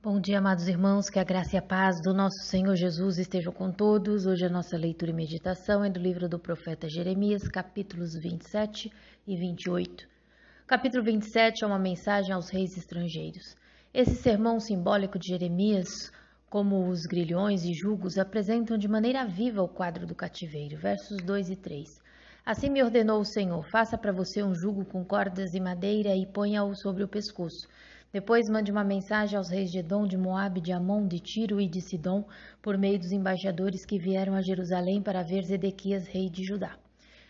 Bom dia, amados irmãos, que a graça e a paz do nosso Senhor Jesus estejam com todos. Hoje a nossa leitura e meditação é do livro do profeta Jeremias, capítulos 27 e 28. Capítulo 27 é uma mensagem aos reis estrangeiros. Esse sermão simbólico de Jeremias, como os grilhões e jugos, apresentam de maneira viva o quadro do cativeiro, versos 2 e 3. Assim me ordenou o Senhor, faça para você um jugo com cordas e madeira e ponha-o sobre o pescoço. Depois mande uma mensagem aos reis de Edom, de Moabe, de Amon, de Tiro e de Sidom, por meio dos embaixadores que vieram a Jerusalém para ver Zedequias, rei de Judá.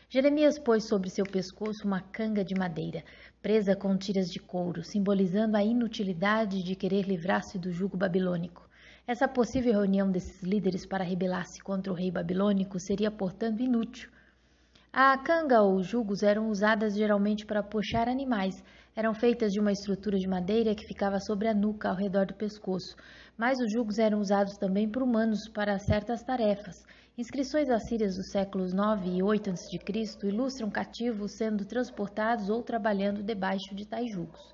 Jeremias pôs sobre seu pescoço uma canga de madeira, presa com tiras de couro, simbolizando a inutilidade de querer livrar-se do jugo babilônico. Essa possível reunião desses líderes para rebelar-se contra o rei babilônico seria, portanto, inútil. A canga ou jugos eram usadas geralmente para puxar animais. Eram feitas de uma estrutura de madeira que ficava sobre a nuca, ao redor do pescoço. Mas os jugos eram usados também por humanos para certas tarefas. Inscrições assírias dos séculos 9 e 8 a.C. ilustram cativos sendo transportados ou trabalhando debaixo de tais jugos.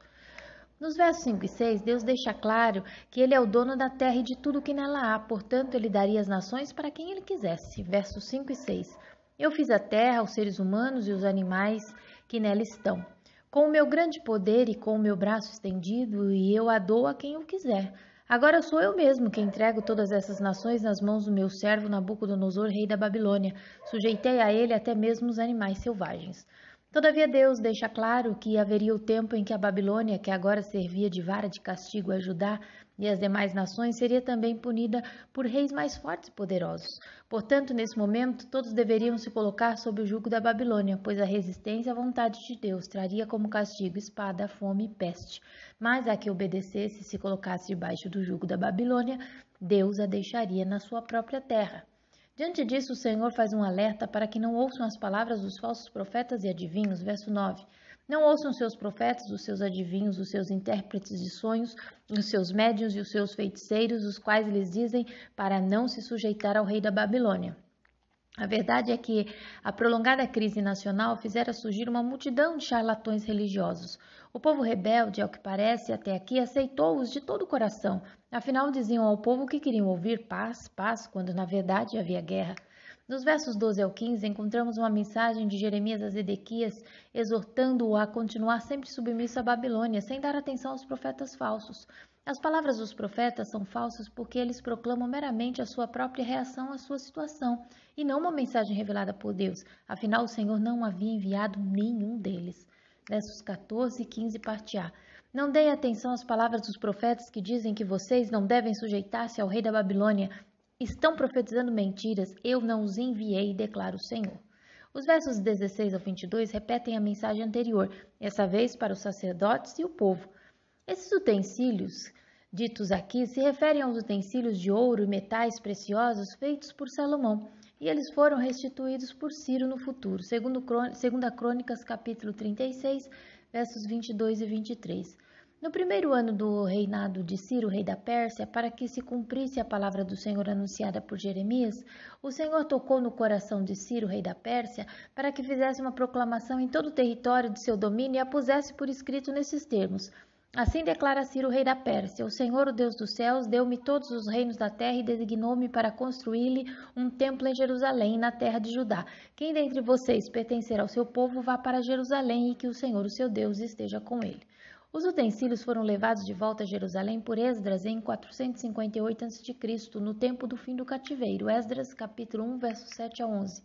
Nos versos 5 e 6, Deus deixa claro que Ele é o dono da terra e de tudo que nela há, portanto, Ele daria as nações para quem Ele quisesse. Versos 5 e 6. Eu fiz a terra, os seres humanos e os animais que nela estão, com o meu grande poder e com o meu braço estendido, e eu a dou a quem eu quiser. Agora sou eu mesmo que entrego todas essas nações nas mãos do meu servo Nabucodonosor, rei da Babilônia. Sujeitei a ele até mesmo os animais selvagens. Todavia Deus deixa claro que haveria o tempo em que a Babilônia, que agora servia de vara de castigo a Judá e as demais nações, seria também punida por reis mais fortes e poderosos. Portanto, nesse momento, todos deveriam se colocar sob o jugo da Babilônia, pois a resistência à vontade de Deus traria como castigo espada, fome e peste. Mas a que obedecesse e se colocasse debaixo do jugo da Babilônia, Deus a deixaria na sua própria terra. Diante disso, o Senhor faz um alerta para que não ouçam as palavras dos falsos profetas e adivinhos. Verso 9. Não ouçam os seus profetas, os seus adivinhos, os seus intérpretes de sonhos, os seus médiuns e os seus feiticeiros, os quais lhes dizem para não se sujeitar ao rei da Babilônia. A verdade é que a prolongada crise nacional fizera surgir uma multidão de charlatões religiosos. O povo rebelde, ao que parece, até aqui aceitou-os de todo o coração. Afinal, diziam ao povo que queriam ouvir paz, paz, quando na verdade havia guerra. Nos versos 12 ao 15, encontramos uma mensagem de Jeremias a Zedequias, exortando-o a continuar sempre submisso à Babilônia, sem dar atenção aos profetas falsos. As palavras dos profetas são falsas porque eles proclamam meramente a sua própria reação à sua situação, e não uma mensagem revelada por Deus. Afinal, o Senhor não havia enviado nenhum deles. Versos 14 e 15, parte A. Não deem atenção às palavras dos profetas que dizem que vocês não devem sujeitar-se ao rei da Babilônia. Estão profetizando mentiras. Eu não os enviei, declara o Senhor. Os versos 16 ao 22 repetem a mensagem anterior, essa vez para os sacerdotes e o povo. Esses utensílios ditos aqui se referem aos utensílios de ouro e metais preciosos feitos por Salomão, e eles foram restituídos por Ciro no futuro, segundo Crônicas, capítulo 36, versos 22 e 23. No primeiro ano do reinado de Ciro, rei da Pérsia, para que se cumprisse a palavra do Senhor anunciada por Jeremias, o Senhor tocou no coração de Ciro, rei da Pérsia, para que fizesse uma proclamação em todo o território de seu domínio e a pusesse por escrito nesses termos. Assim declara Ciro, rei da Pérsia: O Senhor, o Deus dos céus, deu-me todos os reinos da terra e designou-me para construir-lhe um templo em Jerusalém, na terra de Judá. Quem dentre vocês pertencer ao seu povo, vá para Jerusalém e que o Senhor, o seu Deus, esteja com ele. Os utensílios foram levados de volta a Jerusalém por Esdras em 458 a.C., no tempo do fim do cativeiro. Esdras, capítulo 1, versos 7 a 11.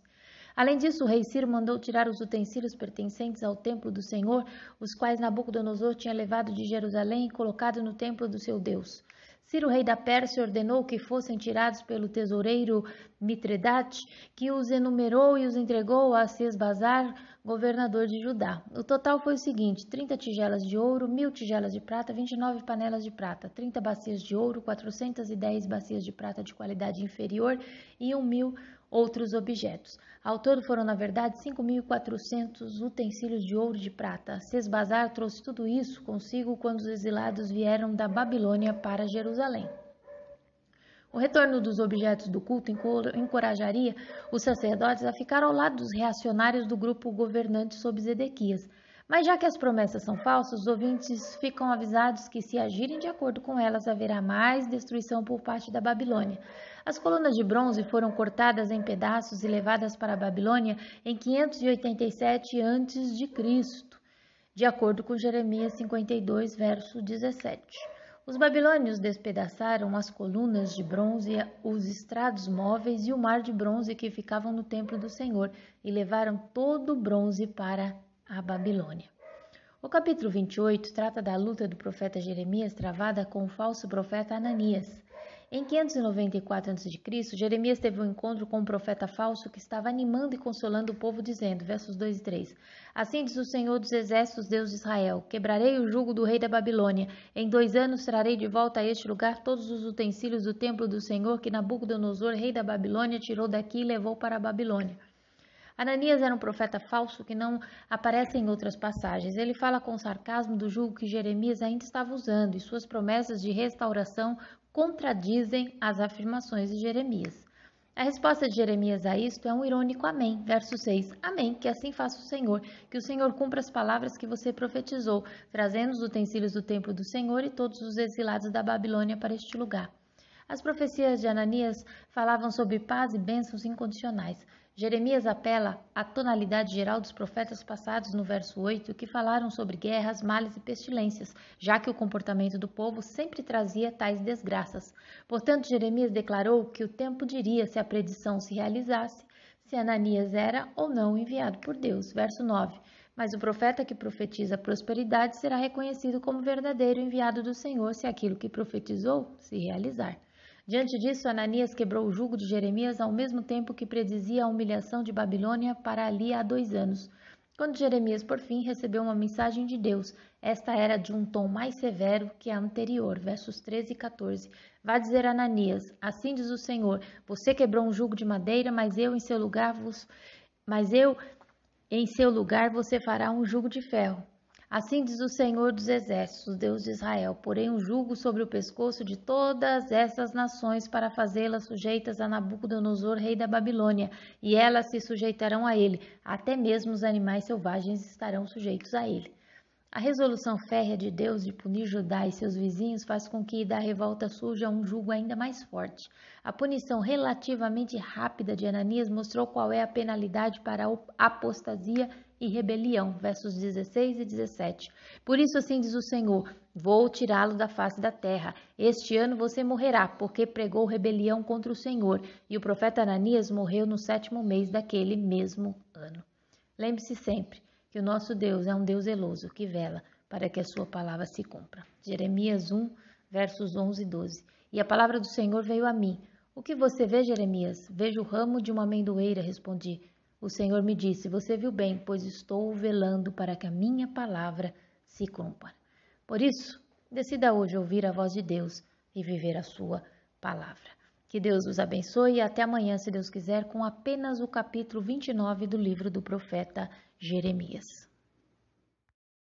Além disso, o rei Ciro mandou tirar os utensílios pertencentes ao templo do Senhor, os quais Nabucodonosor tinha levado de Jerusalém e colocado no templo do seu Deus. Ciro, rei da Pérsia, ordenou que fossem tirados pelo tesoureiro Mitredate, que os enumerou e os entregou a Sesbazar, governador de Judá. O total foi o seguinte: 30 tigelas de ouro, 1000 tigelas de prata, 29 panelas de prata, 30 bacias de ouro, 410 bacias de prata de qualidade inferior e 1000 outros objetos. Ao todo foram, na verdade, 5.400 utensílios de ouro e de prata. Sesbazar trouxe tudo isso consigo quando os exilados vieram da Babilônia para Jerusalém. O retorno dos objetos do culto encorajaria os sacerdotes a ficar ao lado dos reacionários do grupo governante sob Zedequias. Mas já que as promessas são falsas, os ouvintes ficam avisados que se agirem de acordo com elas, haverá mais destruição por parte da Babilônia. As colunas de bronze foram cortadas em pedaços e levadas para a Babilônia em 587 a.C., de acordo com Jeremias 52, verso 17. Os babilônios despedaçaram as colunas de bronze, os estrados móveis e o mar de bronze que ficavam no templo do Senhor e levaram todo o bronze para a Babilônia. O capítulo 28 trata da luta do profeta Jeremias travada com o falso profeta Ananias. Em 594 a.C., Jeremias teve um encontro com um profeta falso que estava animando e consolando o povo, dizendo, versos 2 e 3, Assim diz o Senhor dos Exércitos, Deus de Israel, quebrarei o jugo do rei da Babilônia. Em 2 anos trarei de volta a este lugar todos os utensílios do templo do Senhor que Nabucodonosor, rei da Babilônia, tirou daqui e levou para a Babilônia. Ananias era um profeta falso que não aparece em outras passagens. Ele fala com sarcasmo do jugo que Jeremias ainda estava usando e suas promessas de restauração contradizem as afirmações de Jeremias. A resposta de Jeremias a isto é um irônico amém. Verso 6. Amém, que assim faça o Senhor, que o Senhor cumpra as palavras que você profetizou, trazendo os utensílios do templo do Senhor e todos os exilados da Babilônia para este lugar. As profecias de Ananias falavam sobre paz e bênçãos incondicionais. Jeremias apela à tonalidade geral dos profetas passados no verso 8, que falaram sobre guerras, males e pestilências, já que o comportamento do povo sempre trazia tais desgraças. Portanto, Jeremias declarou que o tempo diria se a predição se realizasse, se Ananias era ou não enviado por Deus. Verso 9. Mas o profeta que profetiza prosperidade será reconhecido como verdadeiro enviado do Senhor se aquilo que profetizou se realizar. Diante disso, Ananias quebrou o jugo de Jeremias ao mesmo tempo que predizia a humilhação de Babilônia para ali há 2 anos. Quando Jeremias, por fim, recebeu uma mensagem de Deus, esta era de um tom mais severo que a anterior, versos 13 e 14. Vá dizer a Ananias, assim diz o Senhor, você quebrou um jugo de madeira, mas eu em seu lugar você fará um jugo de ferro. Assim diz o Senhor dos Exércitos, Deus de Israel, porém um jugo sobre o pescoço de todas essas nações para fazê-las sujeitas a Nabucodonosor, rei da Babilônia, e elas se sujeitarão a ele, até mesmo os animais selvagens estarão sujeitos a ele. A resolução férrea de Deus de punir Judá e seus vizinhos faz com que da revolta surja um jugo ainda mais forte. A punição relativamente rápida de Ananias mostrou qual é a penalidade para a apostasia e rebelião, versos 16 e 17. Por isso assim diz o Senhor, vou tirá-lo da face da terra. Este ano você morrerá, porque pregou rebelião contra o Senhor. E o profeta Ananias morreu no 7º mês daquele mesmo ano. Lembre-se sempre que o nosso Deus é um Deus zeloso, que vela para que a sua palavra se cumpra. Jeremias 1, versos 11 e 12. E a palavra do Senhor veio a mim. O que você vê, Jeremias? Vejo o ramo de uma amendoeira, respondi. O Senhor me disse, você viu bem, pois estou velando para que a minha palavra se cumpra. Por isso, decida hoje ouvir a voz de Deus e viver a sua palavra. Que Deus os abençoe e até amanhã, se Deus quiser, com apenas o capítulo 29 do livro do profeta Jeremias.